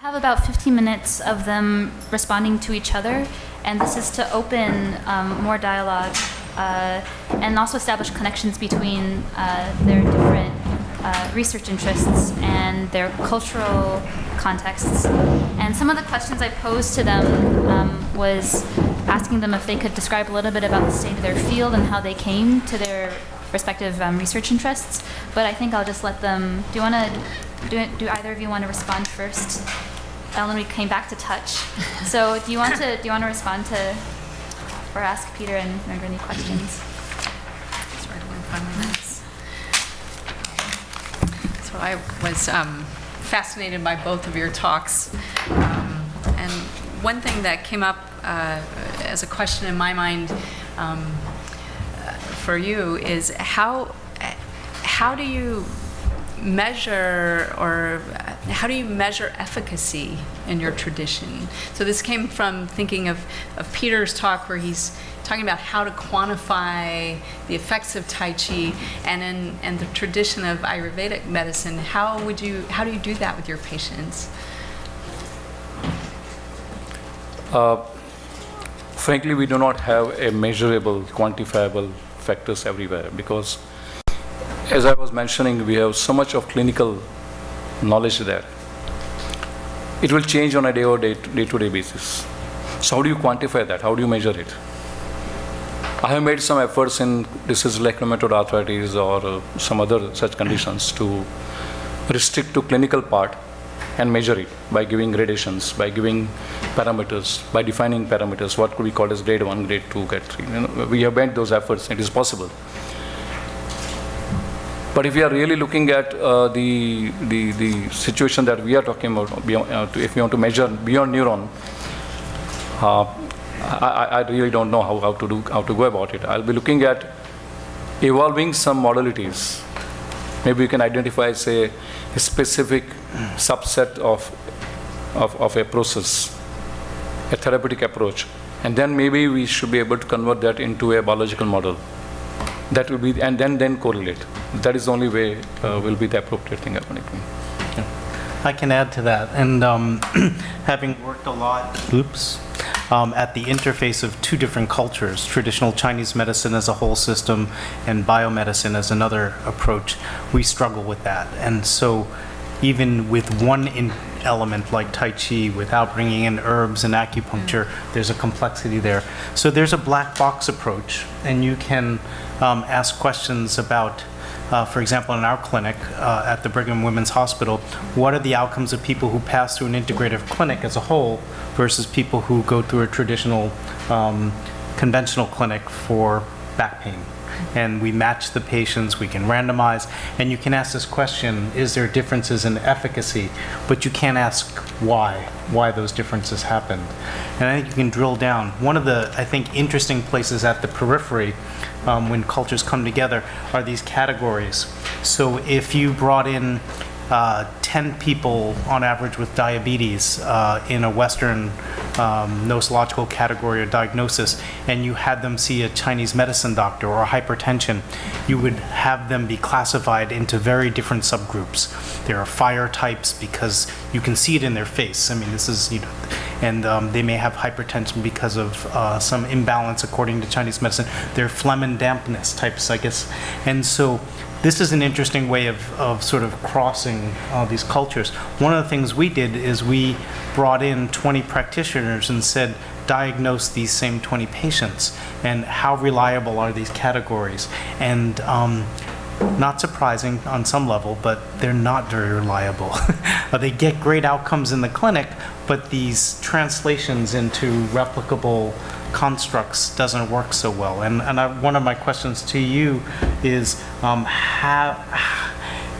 Have about 15 minutes of them responding to each other, and this is to open more dialogue and also establish connections between their different research interests and their cultural contexts. And some of the questions I posed to them was asking them if they could describe a little bit about the state of their field and how they came to their respective research interests. But I think I'll just let them. Do either of you want to respond first? Ellen, we came back to touch. So do you want to respond to or ask Peter and Narendra any questions? Sorry, 5 minutes. So I was fascinated by both of your talks, and one thing that came up as a question in my mind for you is how do you measure efficacy in your tradition? So this came from thinking of Peter's talk, where he's talking about how to quantify the effects of Tai Chi, and in the tradition of Ayurvedic medicine, how do you do that with your patients? Frankly, we do not have a measurable, quantifiable factors everywhere, because as I was mentioning, we have so much of clinical knowledge there. It will change on a day-to-day basis. So how do you quantify that? How do you measure it? I have made some efforts in diseases like rheumatoid arthritis or some other such conditions to restrict to clinical part and measure it by giving gradations, by giving parameters, by defining parameters, what could be called as grade 1, grade 2, grade 3. We have made those efforts. It is possible. But if we are really looking at the situation that we are talking about, if we want to measure beyond neuron, I really don't know how to go about it. I'll be looking at evolving some modalities. Maybe we can identify, say, a specific subset of a process, a therapeutic approach, and then maybe we should be able to convert that into a biological model. That will be, and then correlate. That is the only way will be the appropriate thing happening. Yeah. I can add to that. And having worked a lot, at the interface of two different cultures, traditional Chinese medicine as a whole system and biomedicine as another approach, we struggle with that. And so even with one element like Tai Chi, without bringing in herbs and acupuncture, there's a complexity there. So there's a black box approach, and you can ask questions about, for example, in our clinic at the Brigham Women's Hospital, what are the outcomes of people who pass through an integrative clinic as a whole versus people who go through a traditional conventional clinic for back pain? And we match the patients, we can randomize, and you can ask this question, is there differences in efficacy? But you can't ask why those differences happened. And I think you can drill down. One of the, I think, interesting places at the periphery when cultures come together are these categories. So if you brought in 10 people on average with diabetes in a Western nosological category or diagnosis, and you had them see a Chinese medicine doctor, or hypertension, you would have them be classified into very different subgroups. There are fire types because you can see it in their face. I mean, this is, and they may have hypertension because of some imbalance according to Chinese medicine. They're phlegm and dampness types, I guess. And so this is an interesting way of sort of crossing these cultures. One of the things we did is we brought in 20 practitioners and said, diagnose these same 20 patients, and how reliable are these categories? And not surprising on some level, but they're not very reliable. They get great outcomes in the clinic, but these translations into replicable constructs doesn't work so well. And one of my questions to you is,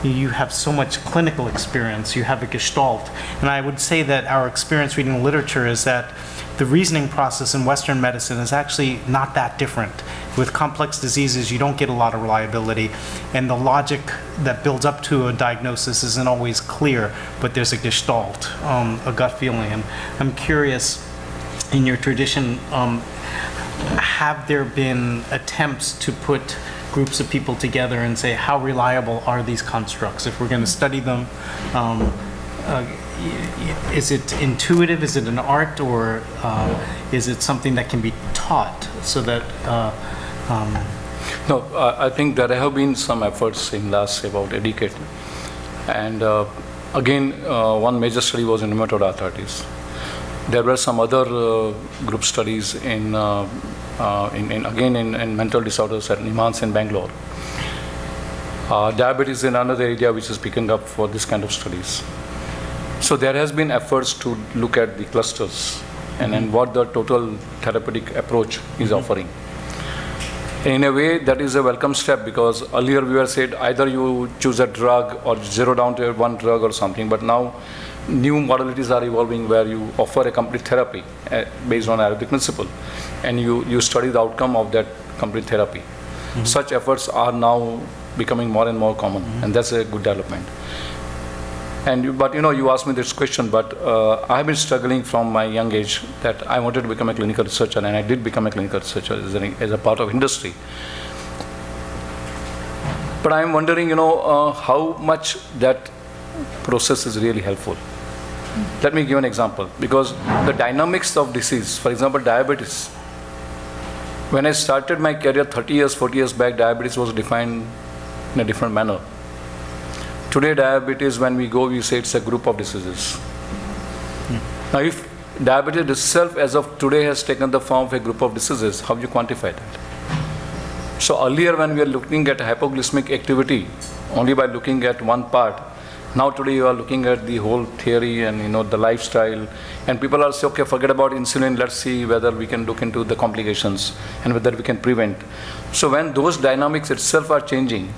you have so much clinical experience, you have a gestalt, and I would say that our experience reading literature is that the reasoning process in Western medicine is actually not that different. With complex diseases, you don't get a lot of reliability, and the logic that builds up to a diagnosis isn't always clear, but there's a gestalt, a gut feeling. And I'm curious, in your tradition, have there been attempts to put groups of people together and say, how reliable are these constructs? If we're going to study them, is it intuitive? Is it an art, or is it something that can be taught so that? No, I think there have been some efforts in last about a decade, and again, one major study was in rheumatoid arthritis. There were some other group studies in mental disorders at NIMHANS in Bangalore. Diabetes is another area which is picking up for this kind of studies. So there has been efforts to look at the clusters and what the total therapeutic approach is offering. In a way, that is a welcome step, because earlier we were said either you choose a drug or zero down to one drug or something, but now new modalities are evolving where you offer a complete therapy based on Ayurvedic principle, and you study the outcome of that complete therapy. Such efforts are now becoming more and more common, and that's a good development. But you asked me this question, but I have been struggling from my young age that I wanted to become a clinical researcher, and I did become a clinical researcher as a part of industry. But I am wondering, how much that process is really helpful. Let me give an example, because the dynamics of disease, for example, diabetes. When I started my career 30 years, 40 years back, diabetes was defined in a different manner. Today, diabetes, when we say it's a group of diseases. Now, if diabetes itself, as of today, has taken the form of a group of diseases, how do you quantify that? So earlier, when we are looking at hypoglycemic activity, only by looking at one part, now today you are looking at the whole theory and the lifestyle, and people are saying, okay, forget about insulin, let's see whether we can look into the complications and whether we can prevent. So when those dynamics itself are changing,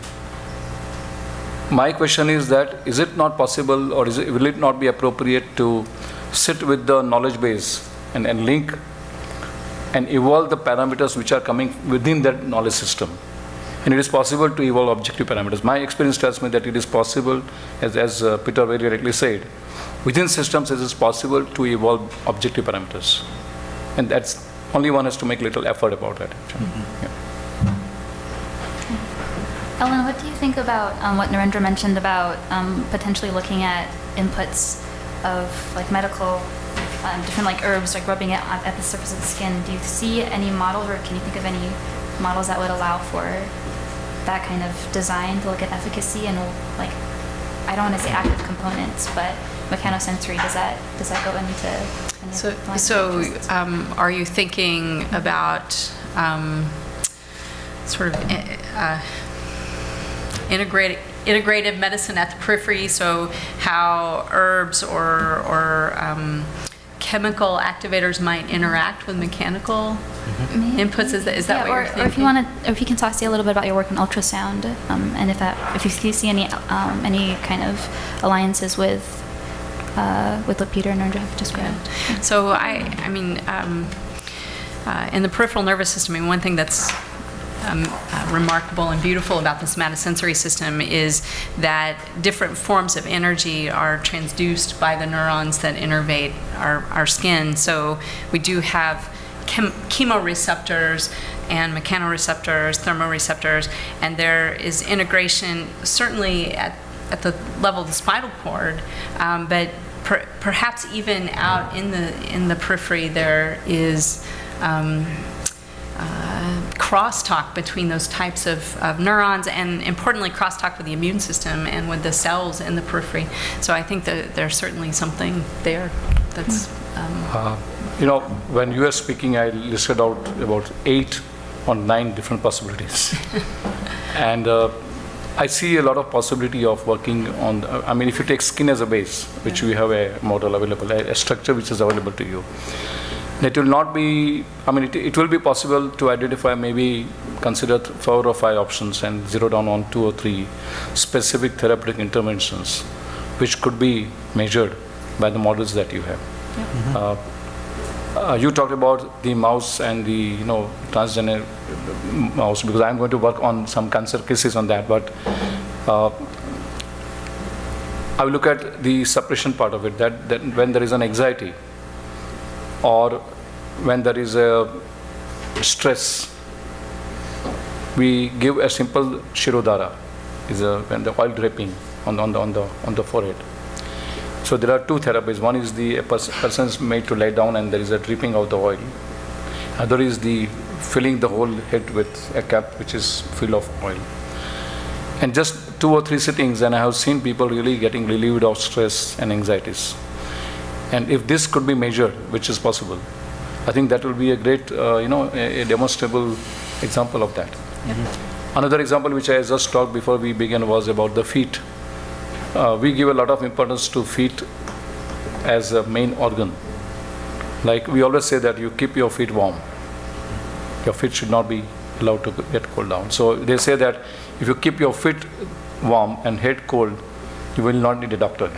my question is that, is it not possible, or will it not be appropriate to sit with the knowledge base and link and evolve the parameters which are coming within that knowledge system? And it is possible to evolve objective parameters. My experience tells me that it is possible, as Peter very rightly said, within systems it is possible to evolve objective parameters. And that's only one has to make little effort about that. Yeah. Ellen, what do you think about what Narendra mentioned about potentially looking at inputs of medical, different herbs, rubbing it at the surface of the skin? Do you see any models, or can you think of any models that would allow for that kind of design to look at efficacy and I don't want to say active components, but mechanosensory, does that go into any So are you thinking about sort of integrative medicine at the periphery, so how herbs or chemical activators might interact with mechanical inputs? Is that what you're thinking? Or if you can talk to me a little bit about your work in ultrasound, and if you see any kind of alliances with what Peter and Narendra have described. Yeah. So I mean, in the peripheral nervous system, one thing that's remarkable and beautiful about the somatosensory system is that different forms of energy are transduced by the neurons that innervate our skin. So we do have chemoreceptors and mechanoreceptors, thermoreceptors, and there is integration certainly at the level of the spinal cord, but perhaps even out in the periphery there is crosstalk between those types of neurons, and importantly crosstalk with the immune system and with the cells in the periphery. So I think that there's certainly something there that's when you were speaking, I listed out about 8 or 9 different possibilities. And I see a lot of possibility of working on, if you take skin as a base, which we have a model available, a structure which is available to you, it will not be, it will be possible to identify, maybe consider 4 or 5 options and zero down on 2 or 3 specific therapeutic interventions, which could be measured by the models that you have. Yep. You talked about the mouse and the transgenic mouse, because I'm going to work on some cancer cases on that, but I will look at the suppression part of it, that when there is an anxiety or when there is a stress, we give a simple Shirodhara, when the oil draping on the forehead. So there are two therapies. One is a person is made to lie down and there is a dripping of the oil. Other is the filling the whole head with a cap which is full of oil. And just 2 or 3 sittings, and I have seen people really getting relieved of stress and anxieties. And if this could be measured, which is possible, I think that will be a great, a demonstrable example of that. Another example which I just talked before we began was about the feet. We give a lot of importance to feet as a main organ. Like we always say that you keep your feet warm. Your feet should not be allowed to get cooled down. So they say that if you keep your feet warm and head cold, you will not need a doctor.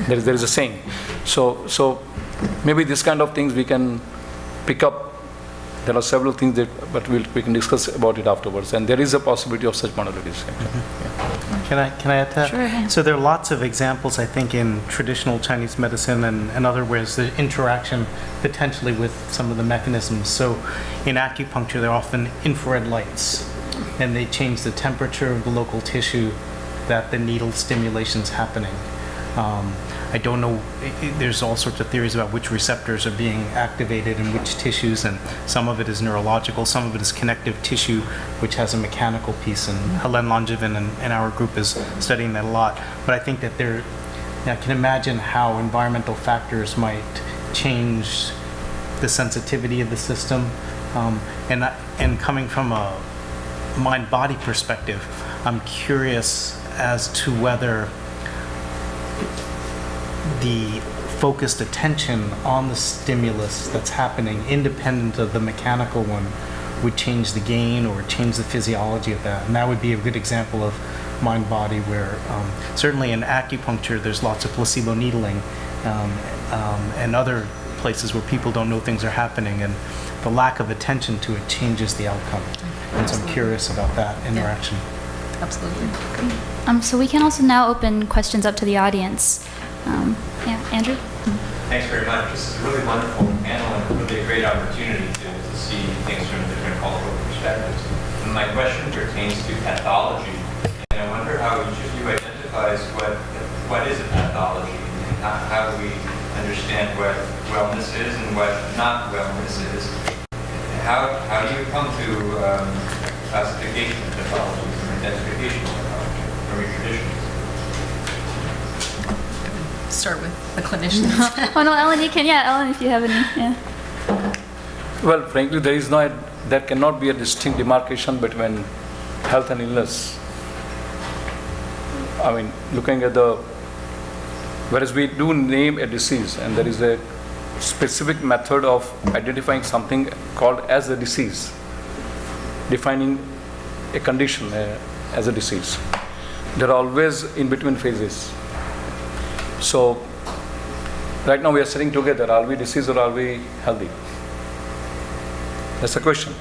there is a saying. So maybe this kind of things we can pick up. There are several things but we can discuss about it afterwards. And there is a possibility of such modalities. Can I add to that? Sure, yeah. So there are lots of examples, I think, in traditional Chinese medicine and other ways, the interaction potentially with some of the mechanisms. So in acupuncture, there are often infrared lights, and they change the temperature of the local tissue that the needle stimulation is happening. I don't know, there's all sorts of theories about which receptors are being activated in which tissues, and some of it is neurological, some of it is connective tissue, which has a mechanical piece, and Helen Langevin and our group is studying that a lot. But I think that I can imagine how environmental factors might change the sensitivity of the system. And coming from a mind-body perspective, I'm curious as to whether the focused attention on the stimulus that's happening independent of the mechanical one would change the gain or change the physiology of that. And that would be a good example of mind-body where certainly in acupuncture there's lots of placebo needling and other places where people don't know things are happening, and the lack of attention to it changes the outcome. And so I'm curious about that interaction. Absolutely. So we can also now open questions up to the audience. Andrew? Thanks very much. This is a really wonderful panel and really a great opportunity to see things from different cultural perspectives. And my question pertains to pathology, and I wonder how each of you identifies what is a pathology, and how do we understand what wellness is and what not wellness is. How do you come to classification of pathology from identification of pathology from your traditions? Start with the clinicians. Oh no, Ellen, you can. Yeah, Ellen, if you have any. Yeah. Well, frankly, there cannot be a distinct demarcation between health and illness. I mean, looking at whereas we do name a disease, and there is a specific method of identifying something called as a disease, defining a condition as a disease. There are always in between phases. So right now we are sitting together. Are we diseased or are we healthy? That's the question.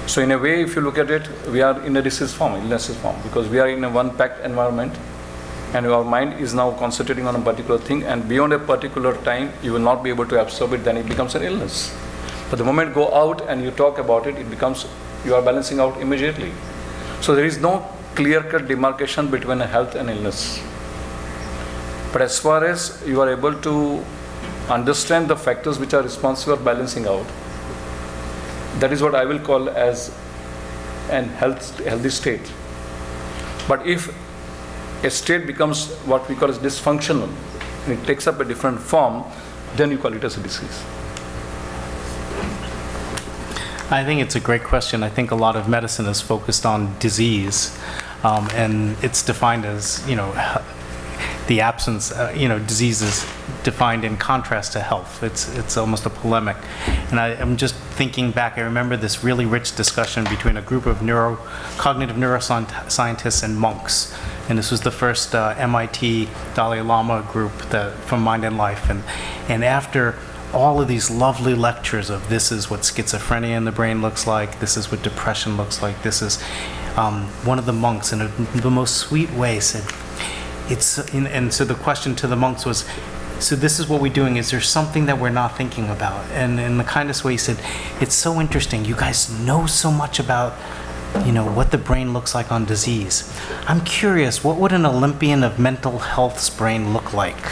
So in a way, if you look at it, we are in a disease form, illnesses form, because we are in a one-packed environment, and our mind is now concentrating on a particular thing, and beyond a particular time, you will not be able to absorb it, then it becomes an illness. But the moment you go out and you talk about it, you are balancing out immediately. So there is no clear-cut demarcation between a health and illness. But as far as you are able to understand the factors which are responsible for balancing out, that is what I will call as an healthy state. But if a state becomes what we call as dysfunctional, and it takes up a different form, then you call it as a disease. I think it's a great question. I think a lot of medicine is focused on disease, and it's defined as, the absence, disease is defined in contrast to health. It's almost a polemic. And I'm just thinking back, I remember this really rich discussion between a group of cognitive neuroscientists and monks. And this was the first MIT Dalai Lama group from Mind and Life. And after all of these lovely lectures of this is what schizophrenia in the brain looks like, this is what depression looks like, this is, one of the monks in the most sweet way said, and so the question to the monks was, so this is what we're doing, is there something that we're not thinking about? And in the kindest way he said, it's so interesting, you guys know so much about what the brain looks like on disease. I'm curious, what would an Olympian of mental health's brain look like?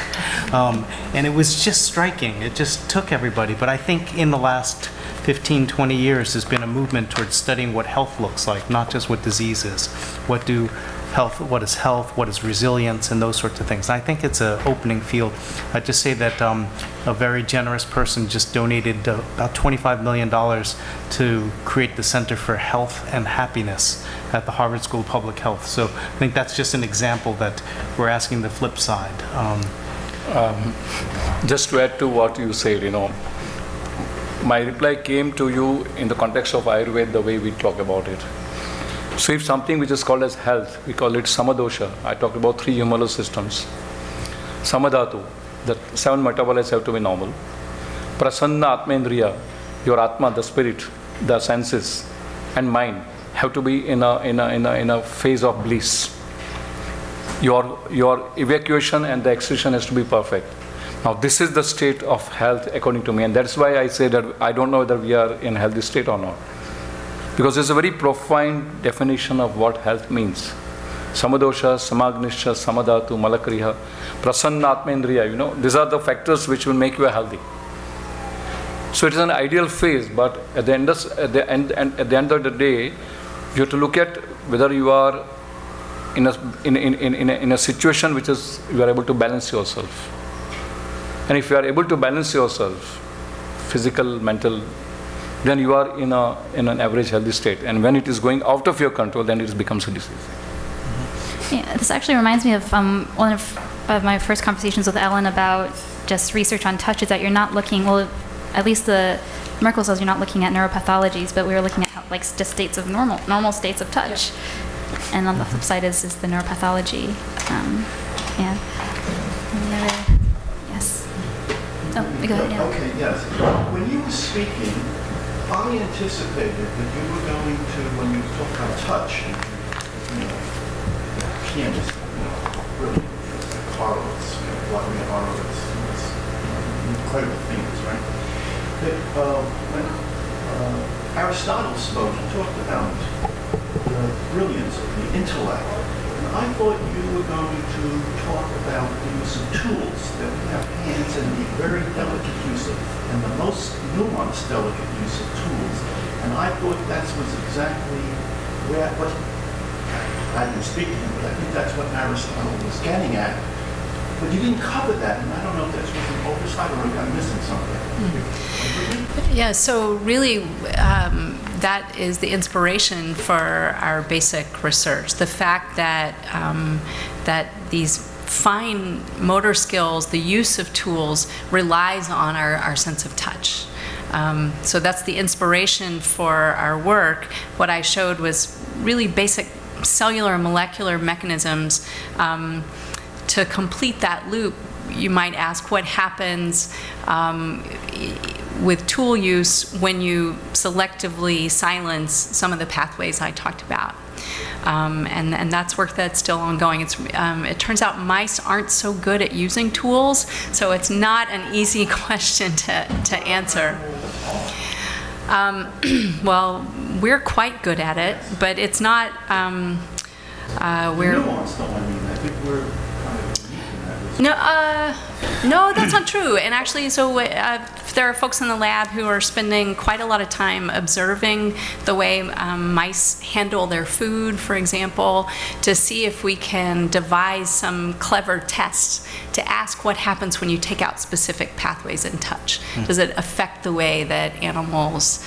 And it was just striking. It just took everybody. But I think in the last 15, 20 years, there's been a movement towards studying what health looks like, not just what disease is. What is health, what is resilience, and those sorts of things. And I think it's an opening field. I'd just say that a very generous person just donated about $25 million to create the Center for Health and Happiness at the Harvard School of Public Health. So I think that's just an example that we're asking the flip side. Just to add to what you said, my reply came to you in the context of Ayurveda, the way we talk about it. So if something which is called as health, we call it samadosha. I talked about 3 humoral systems. Samadhatu, the 7 metabolites have to be normal. Prasanna Atmendriya, your Atma, the spirit, the senses, and mind have to be in a phase of bliss. Your evacuation and the excretion has to be perfect. Now this is the state of health according to me, and that's why I say that I don't know whether we are in a healthy state or not. Because there's a very profound definition of what health means. Samadosha, Samagnisha, Samadhatu, Malakriha, Prasanna Atmendriya, these are the factors which will make you healthy. So it is an ideal phase, but at the end of the day, you have to look at whether you are in a situation which is you are able to balance yourself. And if you are able to balance yourself, physical, mental, then you are in an average healthy state. And when it is going out of your control, then it becomes a disease. Yeah, this actually reminds me of one of my first conversations with Ellen about just research on touch, is that you're not looking, well, at least the Merkel says you're not looking at neuropathologies, but we were looking at just states of normal states of touch. Yeah. And on the flip side is the neuropathology. Yeah. Yes. Oh, go ahead. Yeah. Okay, yes. When you were speaking, I anticipated that you were going to, when you talk about touch, pianist, really, Horowitz, Vladimir Horowitz, incredible fingers, right? That when Aristotle spoke, he talked about the brilliance of the intellect. And I thought you were going to talk about the use of tools, that we have hands and the very delicate use of, and the most nuanced delicate use of tools. And I thought that was exactly what I didn't speak to him, but I think that's what Aristotle was getting at. But you didn't cover that, and I don't know if that's was an oversight or if I'm missing something. Yeah, so really that is the inspiration for our basic research. The fact that that these fine motor skills, the use of tools, relies on our sense of touch. So that's the inspiration for our work. What I showed was really basic cellular and molecular mechanisms. To complete that loop, you might ask what happens with tool use when you selectively silence some of the pathways I talked about. And that's work that's still ongoing. It turns out mice aren't so good at using tools, so it's not an easy question to answer. Well, we're quite good at it, but it's not. Nuance, though, I mean, I think we're kind of unique in that respect. No, that's not true. And actually, so there are folks in the lab who are spending quite a lot of time observing the way mice handle their food, for example, to see if we can devise some clever tests to ask what happens when you take out specific pathways in touch. Does it affect the way that animals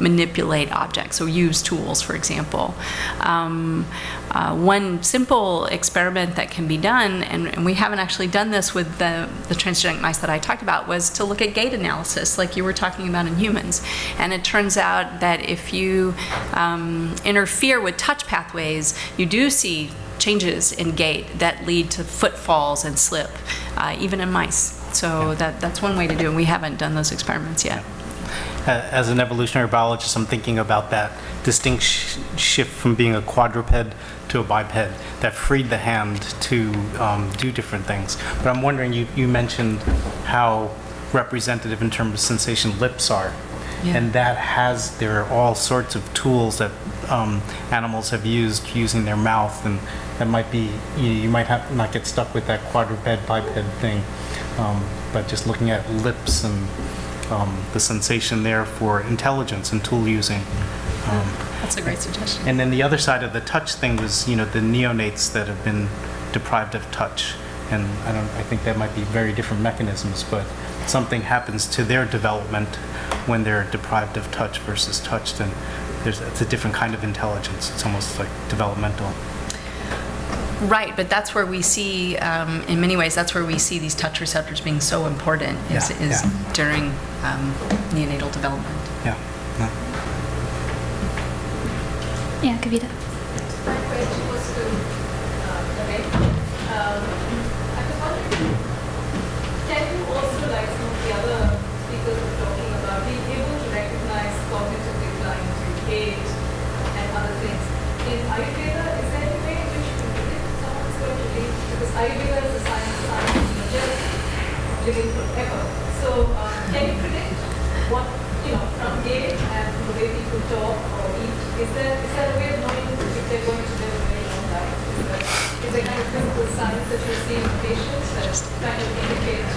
manipulate objects or use tools, for example? One simple experiment that can be done, and we haven't actually done this with the transgenic mice that I talked about, was to look at gait analysis, like you were talking about in humans. And it turns out that if you interfere with touch pathways, you do see changes in gait that lead to footfalls and slip, even in mice. So that's one way to do it, and we haven't done those experiments yet. As an evolutionary biologist, I'm thinking about that distinct shift from being a quadruped to a biped that freed the hand to do different things. But I'm wondering, you mentioned how representative in terms of sensation lips are. Yeah. And there are all sorts of tools that animals have used using their mouth, and that might be, you might not get stuck with that quadruped biped thing, but just looking at lips and the sensation there for intelligence and tool using. That's a great suggestion. And then the other side of the touch thing was, the neonates that have been deprived of touch. And I think that might be very different mechanisms, but something happens to their development when they're deprived of touch versus touched, and it's a different kind of intelligence. It's almost like developmental. Right, but that's where we see, in many ways, that's where we see these touch receptors being so important, is during neonatal development. Yeah. Yeah, Kavita. My question was to Narendra. I was wondering, can you also, like some of the other speakers were talking about, being able to recognize cognitive decline through age and other things? In Ayurveda, is there any way in which you can predict someone's going to live? Because Ayurveda is a science of just living forever. So can you predict what, from age and the way people talk or eat? Is there a way of knowing if they're going to live a very long life? Is there kind of physical signs that you see in patients that kind of indicate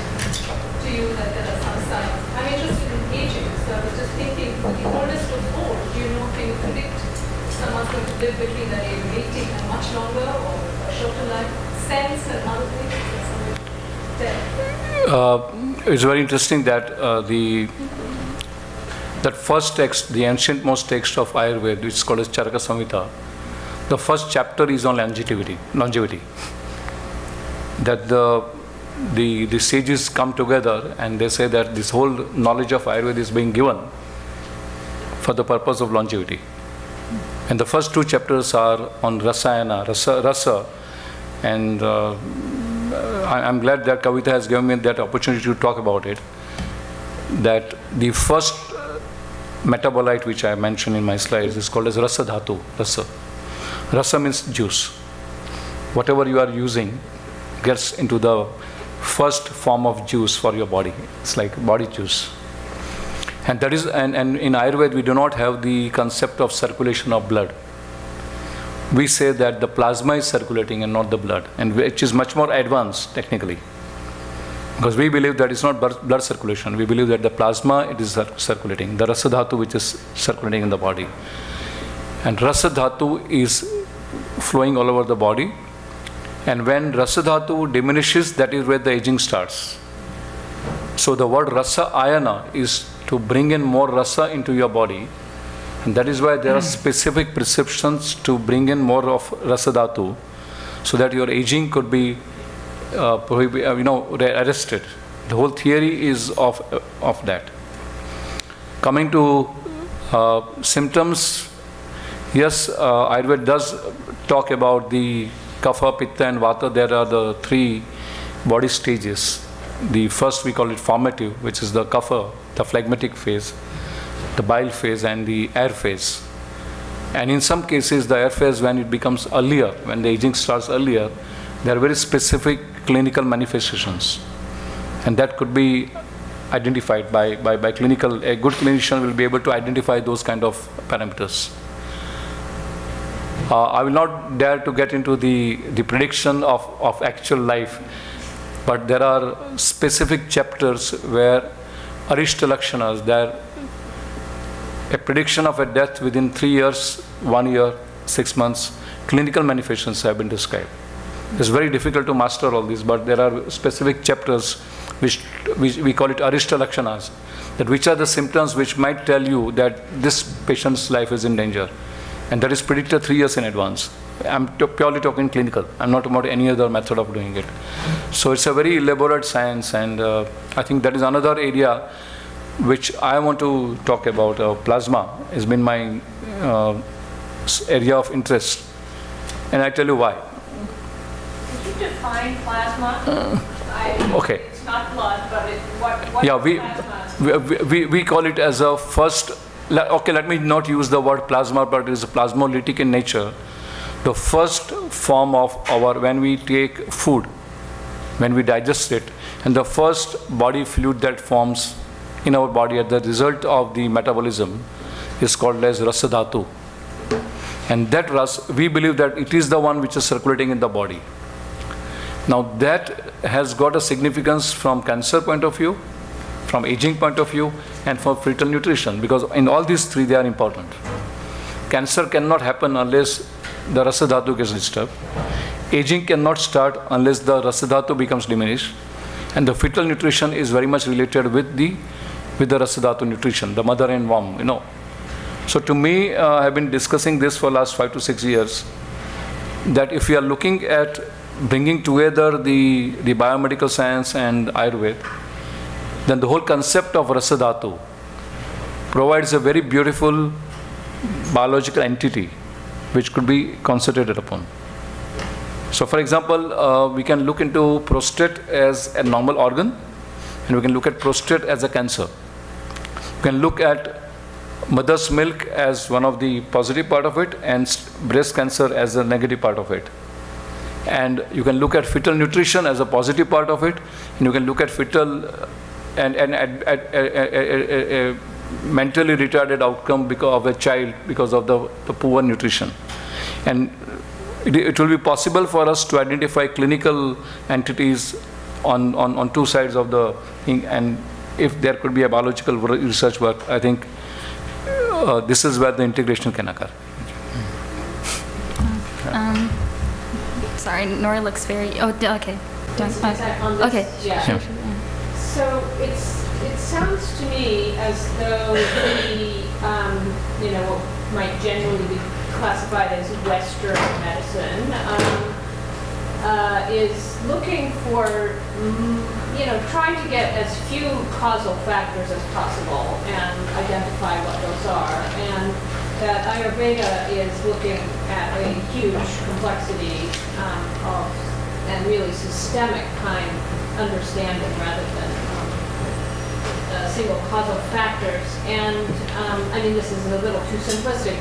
to you that there are some signs? I'm interested in aging, so I was just thinking, the oldest of old, can you predict someone's going to live between the age of 80 and much longer, or a shorter life? Sense and other things that someone tell? It's very interesting that that first text, the ancient most text of Ayurveda, which is called as Charaka Samhita, the first chapter is on longevity. That the sages come together and they say that this whole knowledge of Ayurveda is being given for the purpose of longevity. And the first two chapters are on rasa, and I'm glad that Kavita has given me that opportunity to talk about it. That the first metabolite which I mentioned in my slides is called as rasa dhatu. Rasa means juice. Whatever you are using gets into the first form of juice for your body. It's like body juice. And that is, and in Ayurveda we do not have the concept of circulation of blood. We say that the plasma is circulating and not the blood, and which is much more advanced technically. Because we believe that it's not blood circulation. We believe that the plasma, it is circulating. The rasa dhatu which is circulating in the body. And rasa dhatu is flowing all over the body. And when rasa dhatu diminishes, that is where the aging starts. So the word rasa ayana is to bring in more rasa into your body. And that is why there are specific prescriptions to bring in more of rasa dhatu, so that your aging could be arrested. The whole theory is of that. Coming to symptoms, yes, Ayurveda does talk about the kapha, pitta and vata. There are the three body stages. The first we call it formative, which is the kapha, the phlegmatic phase, the bile phase and the air phase. And in some cases the air phase, when it becomes earlier, when the aging starts earlier, there are very specific clinical manifestations, and that could be identified by clinical. A good clinician will be able to identify those kind of parameters. I will not dare to get into the prediction of actual life, but there are specific chapters where Arishta Lakshanas, there a prediction of a death within 3 years, 1 year, 6 months, clinical manifestations have been described. It's very difficult to master all these, but there are specific chapters which we call it Arishta Lakshanas, that which are the symptoms which might tell you that this patient's life is in danger. And that is predicted 3 years in advance. I'm purely talking clinical. I'm not about any other method of doing it. So it's a very elaborate science, and I think that is another area which I want to talk about. Plasma has been my area of interest, and I tell you why. Could you define plasma? Okay. It's not blood, but what Yeah, is plasma? we call it as a first. Okay, let me not use the word plasma, but it is plasmolytic in nature. The first form of when we take food, when we digest it, and the first body fluid that forms in our body as the result of the metabolism is called as rasa dhatu. And that ras, we believe that it is the one which is circulating in the body. Now that has got a significance from cancer point of view, from aging point of view, and for fetal nutrition, because in all these three they are important. Cancer cannot happen unless the rasa dhatu gets disturbed. Aging cannot start unless the rasa dhatu becomes diminished. And the fetal nutrition is very much related with the rasa dhatu nutrition, the mother and womb, So to me, I have been discussing this for last 5 to 6 years, that if we are looking at bringing together the biomedical science and Ayurveda, then the whole concept of rasa dhatu provides a very beautiful biological entity which could be concentrated upon. So for example, we can look into prostate as a normal organ, and we can look at prostate as a cancer. We can look at mother's milk as one of the positive part of it, and breast cancer as the negative part of it. And you can look at fetal nutrition as a positive part of it, and you can look at fetal and mentally retarded outcome because of a child because of the poor nutrition. And it will be possible for us to identify clinical entities on two sides of the thing, and if there could be a biological research work, I think this is where the integration can occur. Sorry, Nora looks very. Oh, okay. Okay. Yeah. Sure. So it sounds to me as though what might generally be classified as Western medicine is looking for trying to get as few causal factors as possible and identify what those are, and that Ayurveda is looking at a huge complexity of and really systemic kind understanding rather than single causal factors. And I mean, this is a little too simplistic,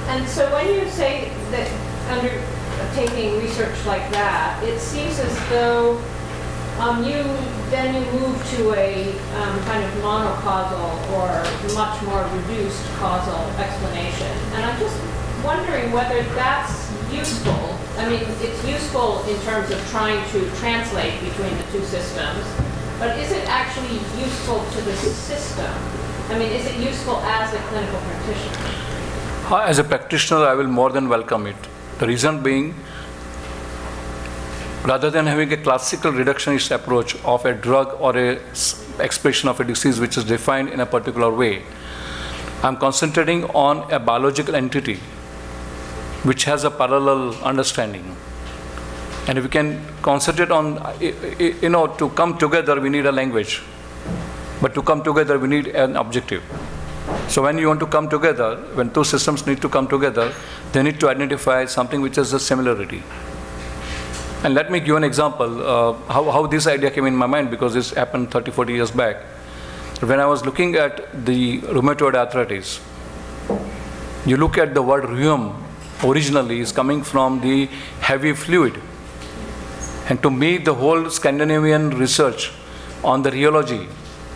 and so when you say that undertaking research like that, it seems as though you move to a kind of monocausal or much more reduced causal explanation. And I'm just wondering whether that's useful. I mean, it's useful in terms of trying to translate between the two systems, but is it actually useful to the system? I mean, is it useful as a clinical practitioner? As a practitioner, I will more than welcome it. The reason being, rather than having a classical reductionist approach of a drug or a expression of a disease which is defined in a particular way, I'm concentrating on a biological entity which has a parallel understanding. And if we can concentrate on, to come together, we need a language. But to come together, we need an objective. So when you want to come together, when two systems need to come together, they need to identify something which is a similarity. And let me give an example how this idea came in my mind, because this happened 30, 40 years back. When I was looking at the rheumatoid arthritis, you look at the word rheum originally is coming from the heavy fluid. And to me, the whole Scandinavian research on the rheology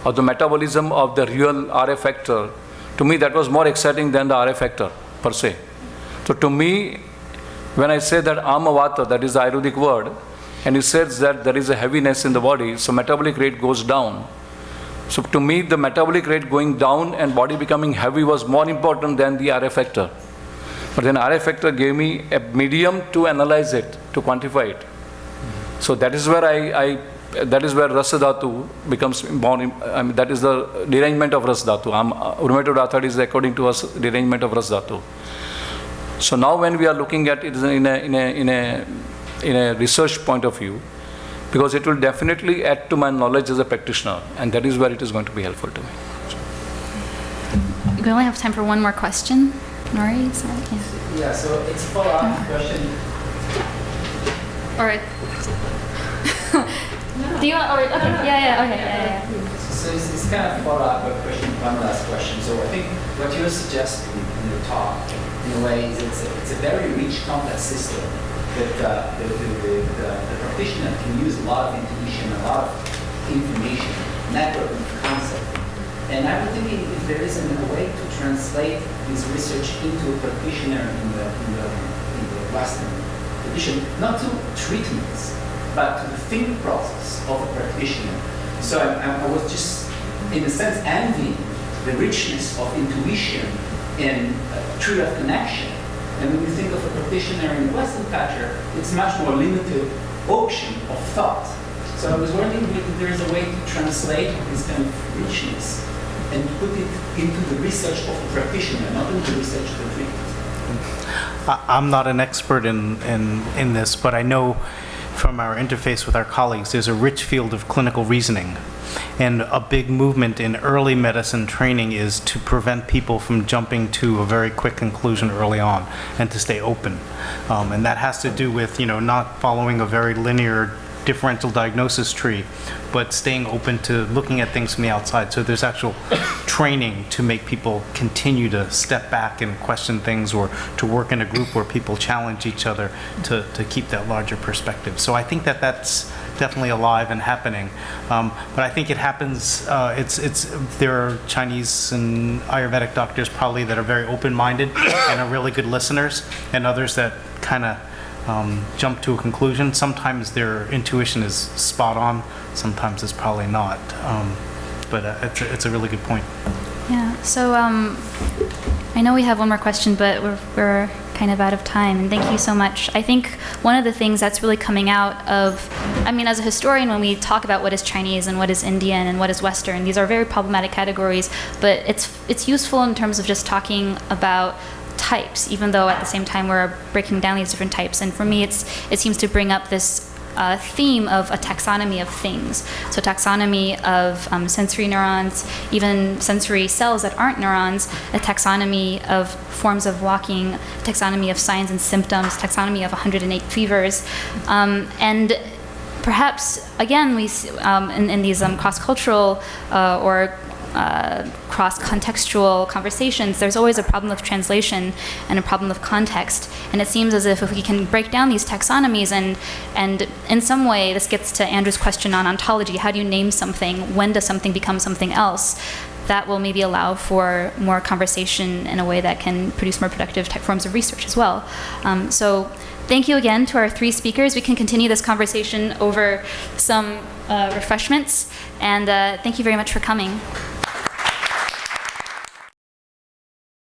or the metabolism of the real RF factor, to me that was more exciting than the RF factor per se. So to me, when I say that amavata, that is the Ayurvedic word, and it says that there is a heaviness in the body, so metabolic rate goes down. So to me, the metabolic rate going down and body becoming heavy was more important than the RF factor. But then RF factor gave me a medium to analyze it, to quantify it. So that is where that is where rasa dhatu becomes born. I mean, that is the derangement of rasa dhatu. Rheumatoid arthritis is according to us derangement of rasa dhatu. So now when we are looking at it in a research point of view, because it will definitely add to my knowledge as a practitioner, and that is where it is going to be helpful to me. We only have time for one more question. Nori, sorry. Yeah, so it's a follow-up question. All right. Do you want? Okay. Yeah. So it's kind of a follow-up question, one last question. So I think what you're suggesting in the talk, in a way, is it's a very rich, complex system that the practitioner can use a lot of intuition, a lot of information, network of concept And I was thinking if there isn't a way to translate this research into a practitioner in the Western tradition, not to treatments, but to the thinking process of a practitioner. So I was just, in a sense, envying the richness of intuition and tree of connection. And when you think of a practitioner in Western culture, it's much more limited ocean of thought. So I was wondering if there is a way to translate this kind of richness and put it into the research of a practitioner, not into the research of the treatment. I'm not an expert in this, but I know from our interface with our colleagues, there's a rich field of clinical reasoning. And a big movement in early medicine training is to prevent people from jumping to a very quick conclusion early on and to stay open. And that has to do with, not following a very linear differential diagnosis tree, but staying open to looking at things from the outside. So there's actual training to make people continue to step back and question things, or to work in a group where people challenge each other to keep that larger perspective. So I think that that's definitely alive and happening. But I think it happens, there are Chinese and Ayurvedic doctors probably that are very open-minded and are really good listeners, and others that kind of jump to a conclusion. Sometimes their intuition is spot on, sometimes it's probably not. But it's a really good point. Yeah, so I know we have one more question, but we're kind of out of time, and thank you so much. I think one of the things that's really coming out of, as a historian, when we talk about what is Chinese and what is Indian and what is Western, these are very problematic categories, but it's useful in terms of just talking about types, even though at the same time we're breaking down these different types. And for me, it seems to bring up this theme of a taxonomy of things. So taxonomy of sensory neurons, even sensory cells that aren't neurons, a taxonomy of forms of walking, taxonomy of signs and symptoms, taxonomy of 108 fevers. And perhaps, again, we in these cross-cultural or cross-contextual conversations, there's always a problem of translation and a problem of context. And it seems as if we can break down these taxonomies and in some way, this gets to Andrew's question on ontology, how do you name something? When does something become something else? That will maybe allow for more conversation in a way that can produce more productive type forms of research as well. So thank you again to our three speakers. We can continue this conversation over some refreshments, and thank you very much for coming.